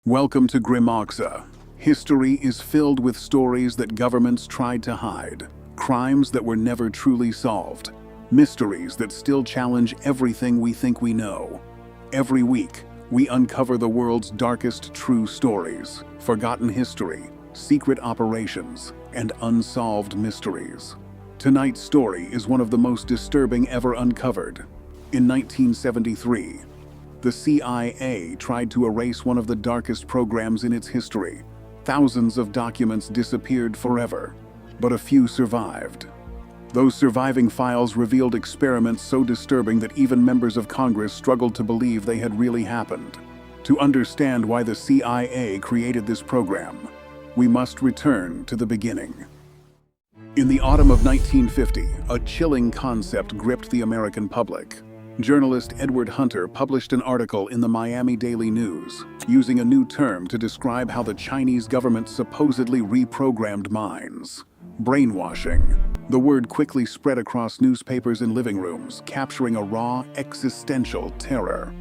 Welcome to Grimoxa. History is filled with stories that governments tried to hide, crimes that were never truly solved, mysteries that still challenge everything we think we know. Every week, we uncover the world's darkest true stories, forgotten history, secret operations, and unsolved mysteries. Tonight's story is one of the most disturbing ever uncovered. In 1973, the CIA tried to erase one of the darkest programs in its history. Thousands of documents disappeared forever, but a few survived. Those surviving files revealed experiments so disturbing that even members of Congress struggled to believe they had really happened. To understand why the CIA created this program, we must return to the beginning. In the autumn of 1950, a chilling concept gripped the American public. Journalist Edward Hunter published an article in the Miami Daily News, using a new term to describe how the Chinese government supposedly reprogrammed minds. Brainwashing. The word quickly spread across newspapers and living rooms, capturing a raw, existential terror.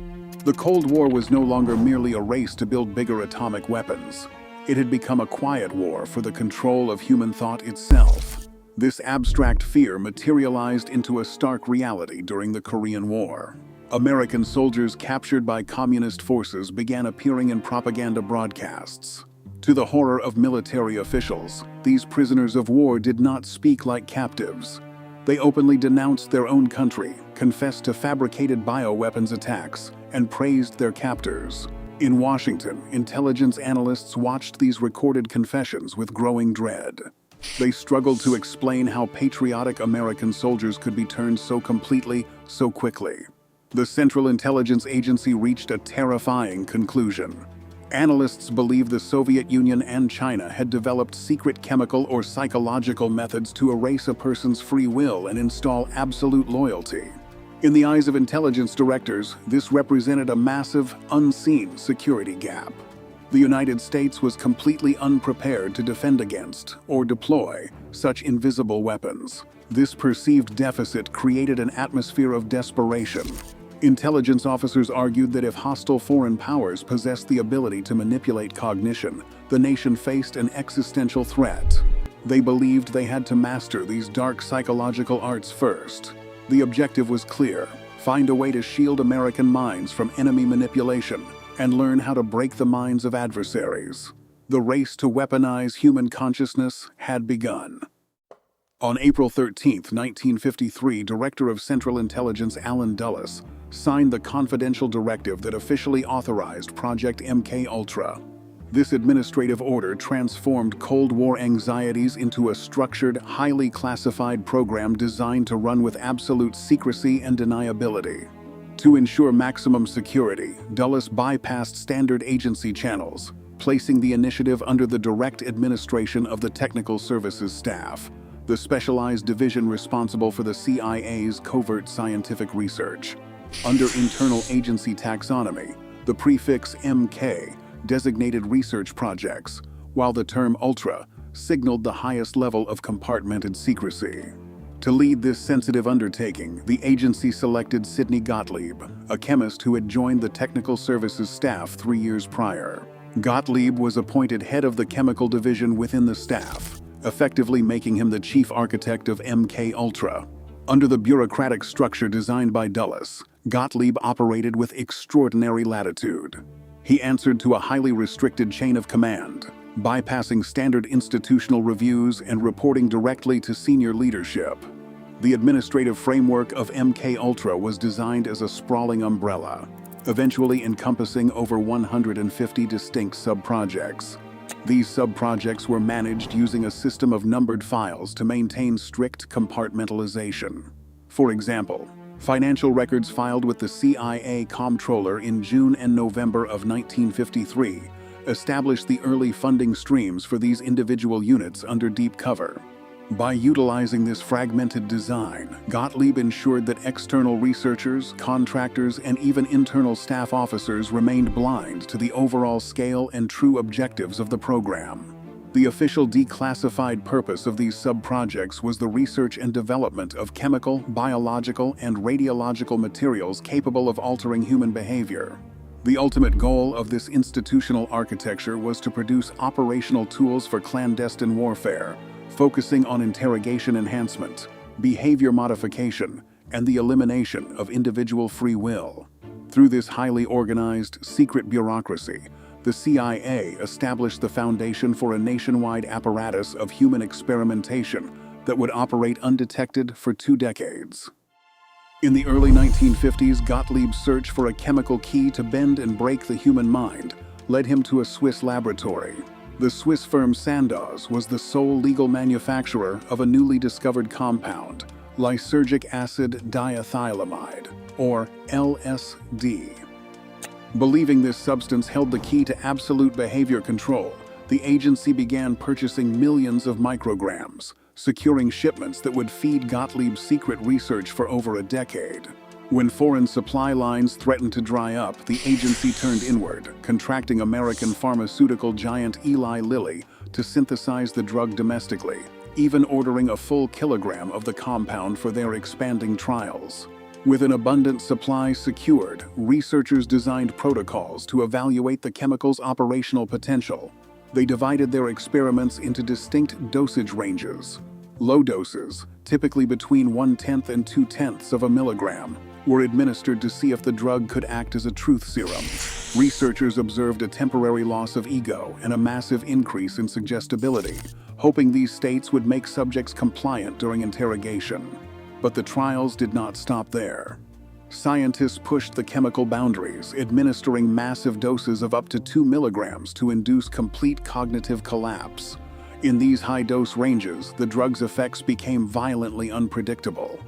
The Cold War was no longer merely a race to build bigger atomic weapons. It had become a quiet war for the control of human thought itself. This abstract fear materialized into a stark reality during the Korean War. American soldiers captured by communist forces began appearing in propaganda broadcasts. To the horror of military officials, these prisoners of war did not speak like captives. They openly denounced their own country, confessed to fabricated bioweapons attacks, and praised their captors. In Washington, intelligence analysts watched these recorded confessions with growing dread. They struggled to explain how patriotic American soldiers could be turned so completely, so quickly. The Central Intelligence Agency reached a terrifying conclusion. Analysts believed the Soviet Union and China had developed secret chemical or psychological methods to erase a person's free will and install absolute loyalty. In the eyes of intelligence directors, this represented a massive, unseen security gap. The United States was completely unprepared to defend against or deploy such invisible weapons. This perceived deficit created an atmosphere of desperation. Intelligence officers argued that if hostile foreign powers possessed the ability to manipulate cognition, the nation faced an existential threat. They believed they had to master these dark psychological arts first. The objective was clear: find a way to shield American minds from enemy manipulation and learn how to break the minds of adversaries. The race to weaponize human consciousness had begun. On April 13, 1953, Director of Central Intelligence Allen Dulles signed the confidential directive that officially authorized Project MKUltra. This administrative order transformed Cold War anxieties into a structured, highly classified program designed to run with absolute secrecy and deniability. To ensure maximum security, Dulles bypassed standard agency channels, placing the initiative under the direct administration of the Technical Services Staff, the specialized division responsible for the CIA's covert scientific research. Under internal agency taxonomy, the prefix MK designated research projects, while the term Ultra signaled the highest level of compartmented secrecy. To lead this sensitive undertaking, the agency selected Sidney Gottlieb, a chemist who had joined the Technical Services staff 3 years prior. Gottlieb was appointed head of the chemical division within the staff, effectively making him the chief architect of MKUltra. Under the bureaucratic structure designed by Dulles, Gottlieb operated with extraordinary latitude. He answered to a highly restricted chain of command, bypassing standard institutional reviews and reporting directly to senior leadership. The administrative framework of MKUltra was designed as a sprawling umbrella, eventually encompassing over 150 distinct sub-projects. These sub-projects were managed using a system of numbered files to maintain strict compartmentalization. For example, financial records filed with the CIA Comptroller in June and November of 1953 established the early funding streams for these individual units under deep cover. By utilizing this fragmented design, Gottlieb ensured that external researchers, contractors, and even internal staff officers remained blind to the overall scale and true objectives of the program. The official declassified purpose of these sub-projects was the research and development of chemical, biological, and radiological materials capable of altering human behavior. The ultimate goal of this institutional architecture was to produce operational tools for clandestine warfare, focusing on interrogation enhancement, behavior modification, and the elimination of individual free will. Through this highly organized, secret bureaucracy, the CIA established the foundation for a nationwide apparatus of human experimentation that would operate undetected for 2 decades. In the early 1950s, Gottlieb's search for a chemical key to bend and break the human mind led him to a Swiss laboratory. The Swiss firm Sandoz was the sole legal manufacturer of a newly discovered compound, lysergic acid diethylamide, or LSD. Believing this substance held the key to absolute behavior control, the agency began purchasing millions of micrograms, securing shipments that would feed Gottlieb's secret research for over a decade. When foreign supply lines threatened to dry up, the agency turned inward, contracting American pharmaceutical giant Eli Lilly to synthesize the drug domestically, even ordering a full kilogram of the compound for their expanding trials. With an abundant supply secured, researchers designed protocols to evaluate the chemical's operational potential. They divided their experiments into distinct dosage ranges. Low doses, typically between 1/10 and 2/10 of a milligram, were administered to see if the drug could act as a truth serum. Researchers observed a temporary loss of ego and a massive increase in suggestibility, hoping these states would make subjects compliant during interrogation. But the trials did not stop there. Scientists pushed the chemical boundaries, administering massive doses of up to 2 milligrams to induce complete cognitive collapse. In these high-dose ranges, the drug's effects became violently unpredictable.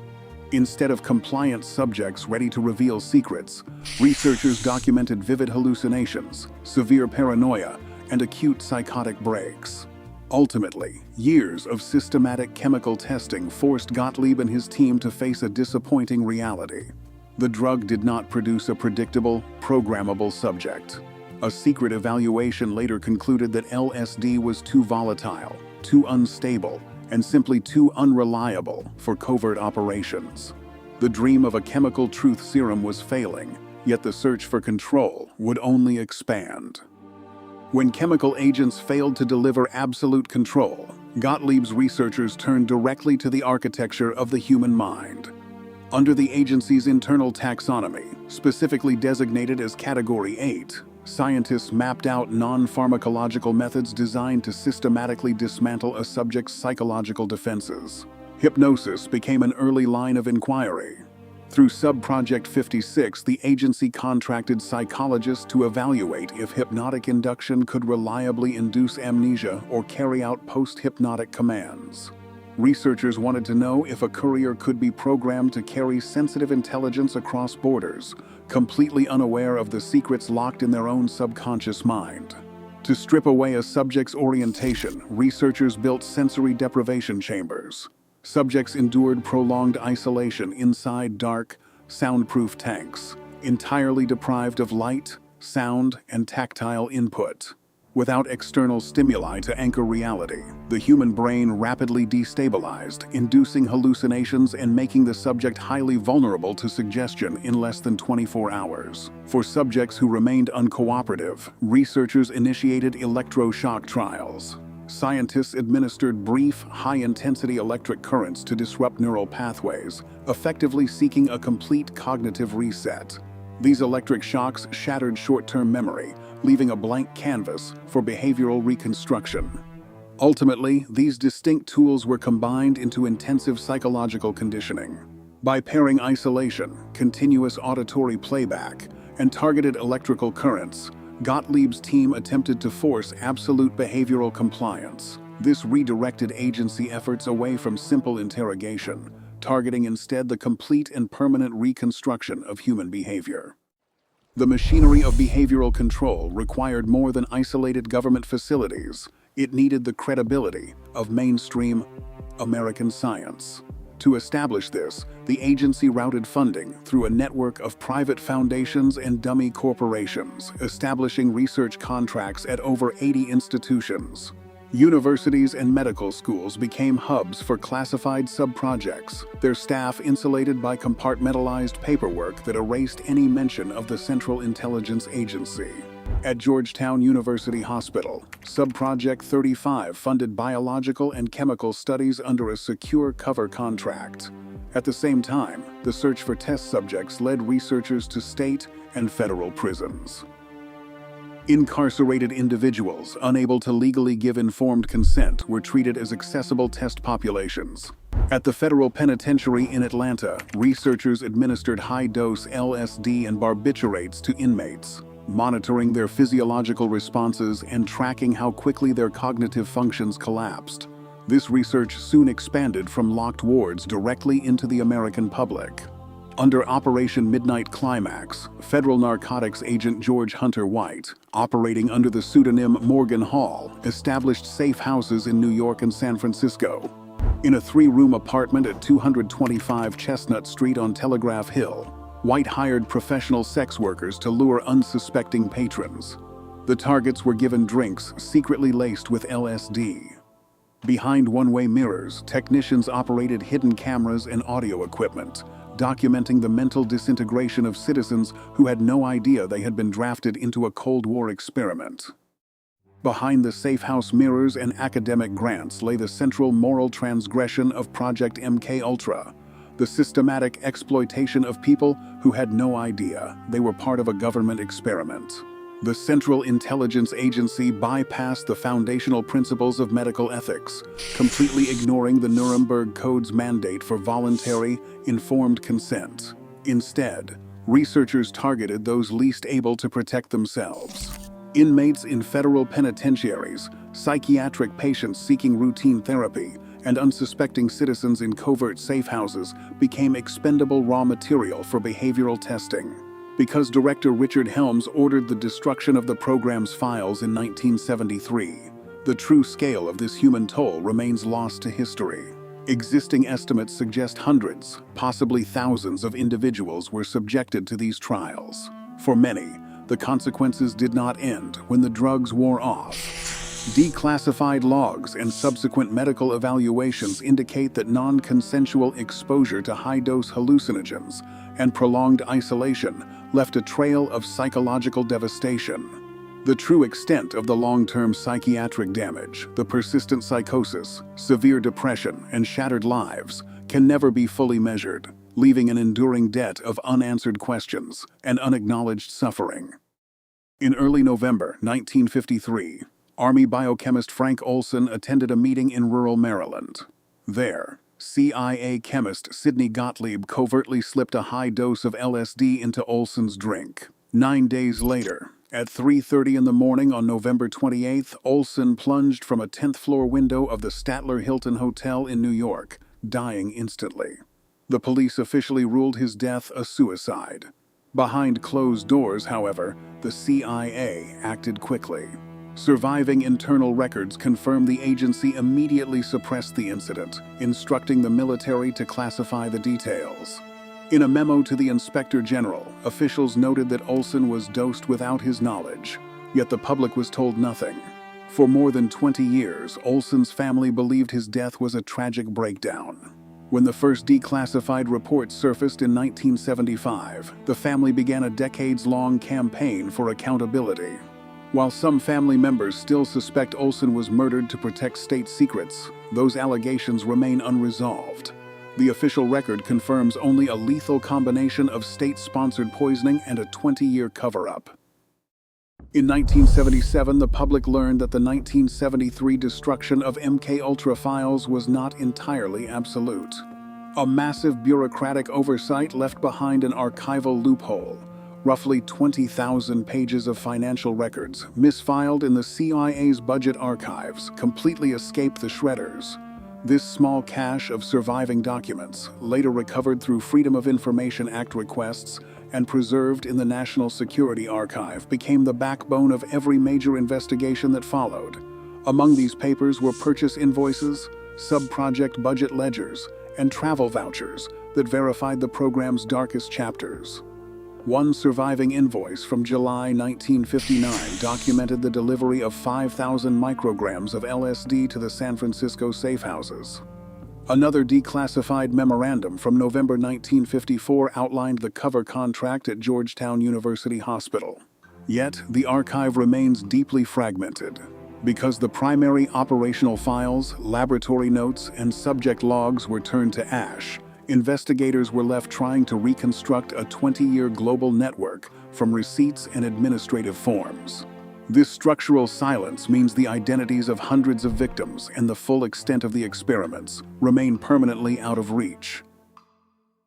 Instead of compliant subjects ready to reveal secrets, researchers documented vivid hallucinations, severe paranoia, and acute psychotic breaks. Ultimately, years of systematic chemical testing forced Gottlieb and his team to face a disappointing reality. The drug did not produce a predictable, programmable subject. A secret evaluation later concluded that LSD was too volatile, too unstable, and simply too unreliable for covert operations. The dream of a chemical truth serum was failing, yet the search for control would only expand. When chemical agents failed to deliver absolute control, Gottlieb's researchers turned directly to the architecture of the human mind. Under the agency's internal taxonomy, specifically designated as Category 8, scientists mapped out non-pharmacological methods designed to systematically dismantle a subject's psychological defenses. Hypnosis became an early line of inquiry. Through Sub-Project 56, the agency contracted psychologists to evaluate if hypnotic induction could reliably induce amnesia or carry out post-hypnotic commands. Researchers wanted to know if a courier could be programmed to carry sensitive intelligence across borders, completely unaware of the secrets locked in their own subconscious mind. To strip away a subject's orientation, researchers built sensory deprivation chambers. Subjects endured prolonged isolation inside dark, soundproof tanks, entirely deprived of light, sound, and tactile input. Without external stimuli to anchor reality, the human brain rapidly destabilized, inducing hallucinations and making the subject highly vulnerable to suggestion in less than 24 hours. For subjects who remained uncooperative, researchers initiated electroshock trials. Scientists administered brief, high-intensity electric currents to disrupt neural pathways, effectively seeking a complete cognitive reset. These electric shocks shattered short-term memory, leaving a blank canvas for behavioral reconstruction. Ultimately, these distinct tools were combined into intensive psychological conditioning. By pairing isolation, continuous auditory playback, and targeted electrical currents, Gottlieb's team attempted to force absolute behavioral compliance. This redirected agency efforts away from simple interrogation, targeting instead the complete and permanent reconstruction of human behavior. The machinery of behavioral control required more than isolated government facilities. It needed the credibility of mainstream American science. To establish this, the agency routed funding through a network of private foundations and dummy corporations, establishing research contracts at over 80 institutions. Universities and medical schools became hubs for classified sub-projects, their staff insulated by compartmentalized paperwork that erased any mention of the Central Intelligence Agency. At Georgetown University Hospital, Sub-Project 35 funded biological and chemical studies under a secure cover contract. At the same time, the search for test subjects led researchers to state and federal prisons. Incarcerated individuals unable to legally give informed consent were treated as accessible test populations. At the federal penitentiary in Atlanta, researchers administered high-dose LSD and barbiturates to inmates, monitoring their physiological responses and tracking how quickly their cognitive functions collapsed. This research soon expanded from locked wards directly into the American public. Under Operation Midnight Climax, federal narcotics agent George Hunter White, operating under the pseudonym Morgan Hall, established safe houses in New York and San Francisco. In a 3-room apartment at 225 Chestnut Street on Telegraph Hill, White hired professional sex workers to lure unsuspecting patrons. The targets were given drinks secretly laced with LSD. Behind one-way mirrors, technicians operated hidden cameras and audio equipment, documenting the mental disintegration of citizens who had no idea they had been drafted into a Cold War experiment. Behind the safe house mirrors and academic grants lay the central moral transgression of Project MKUltra, the systematic exploitation of people who had no idea they were part of a government experiment. The Central Intelligence Agency bypassed the foundational principles of medical ethics, completely ignoring the Nuremberg Code's mandate for voluntary, informed consent. Instead, researchers targeted those least able to protect themselves. Inmates in federal penitentiaries, psychiatric patients seeking routine therapy, and unsuspecting citizens in covert safe houses became expendable raw material for behavioral testing. Because director Richard Helms ordered the destruction of the program's files in 1973, the true scale of this human toll remains lost to history. Existing estimates suggest hundreds, possibly thousands of individuals were subjected to these trials. For many, the consequences did not end when the drugs wore off. Declassified logs and subsequent medical evaluations indicate that non-consensual exposure to high-dose hallucinogens and prolonged isolation left a trail of psychological devastation. The true extent of the long-term psychiatric damage, the persistent psychosis, severe depression, and shattered lives can never be fully measured, leaving an enduring debt of unanswered questions and unacknowledged suffering. In early November 1953, Army biochemist Frank Olson attended a meeting in rural Maryland. There, CIA chemist Sidney Gottlieb covertly slipped a high dose of LSD into Olson's drink. 9 days later, at 3:30 in the morning on November 28th, Olson plunged from a 10th-floor window of the Statler Hilton Hotel in New York, dying instantly. The police officially ruled his death a suicide. Behind closed doors, however, the CIA acted quickly. Surviving internal records confirm the agency immediately suppressed the incident, instructing the military to classify the details. In a memo to the Inspector General, officials noted that Olson was dosed without his knowledge, yet the public was told nothing. For more than 20 years, Olson's family believed his death was a tragic breakdown. When the first declassified report surfaced in 1975, the family began a decades-long campaign for accountability. While some family members still suspect Olson was murdered to protect state secrets, those allegations remain unresolved. The official record confirms only a lethal combination of state-sponsored poisoning and a 20-year cover-up. In 1977, the public learned that the 1973 destruction of MKUltra files was not entirely absolute. A massive bureaucratic oversight left behind an archival loophole. Roughly 20,000 pages of financial records, misfiled in the CIA's budget archives, completely escaped the shredders. This small cache of surviving documents, later recovered through Freedom of Information Act requests and preserved in the National Security Archive, became the backbone of every major investigation that followed. Among these papers were purchase invoices, sub-project budget ledgers, and travel vouchers that verified the program's darkest chapters. One surviving invoice from July 1959 documented the delivery of 5,000 micrograms of LSD to the San Francisco safe houses. Another declassified memorandum from November 1954 outlined the cover contract at Georgetown University Hospital. Yet, the archive remains deeply fragmented. Because the primary operational files, laboratory notes, and subject logs were turned to ash, investigators were left trying to reconstruct a 20-year global network from receipts and administrative forms. This structural silence means the identities of hundreds of victims and the full extent of the experiments remain permanently out of reach.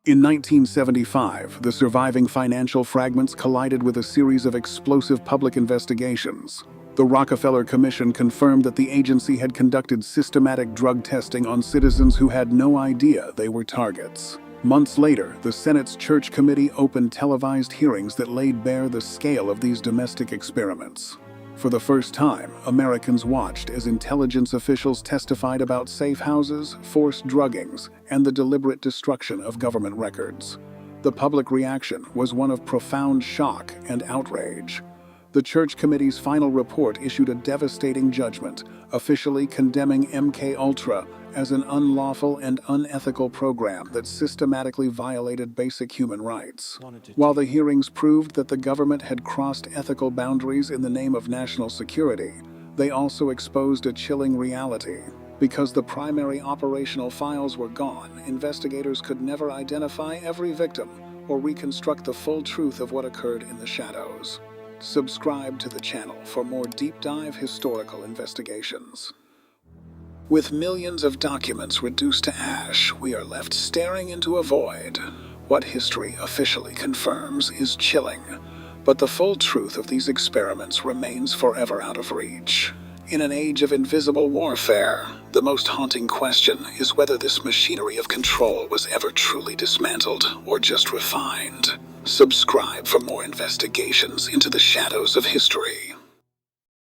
In 1975, the surviving financial fragments collided with a series of explosive public investigations. The Rockefeller Commission confirmed that the agency had conducted systematic drug testing on citizens who had no idea they were targets. Months later, the Senate's Church Committee opened televised hearings that laid bare the scale of these domestic experiments. For the first time, Americans watched as intelligence officials testified about safe houses, forced druggings, and the deliberate destruction of government records. The public reaction was one of profound shock and outrage. The Church Committee's final report issued a devastating judgment, officially condemning MKUltra as an unlawful and unethical program that systematically violated basic human rights. While the hearings proved that the government had crossed ethical boundaries in the name of national security, they also exposed a chilling reality. Because the primary operational files were gone, investigators could never identify every victim or reconstruct the full truth of what occurred in the shadows. Subscribe to the channel for more deep-dive historical investigations. With millions of documents reduced to ash, we are left staring into a void. What history officially confirms is chilling, but the full truth of these experiments remains forever out of reach. In an age of invisible warfare, the most haunting question is whether this machinery of control was ever truly dismantled or just refined. Subscribe for more investigations into the shadows of history.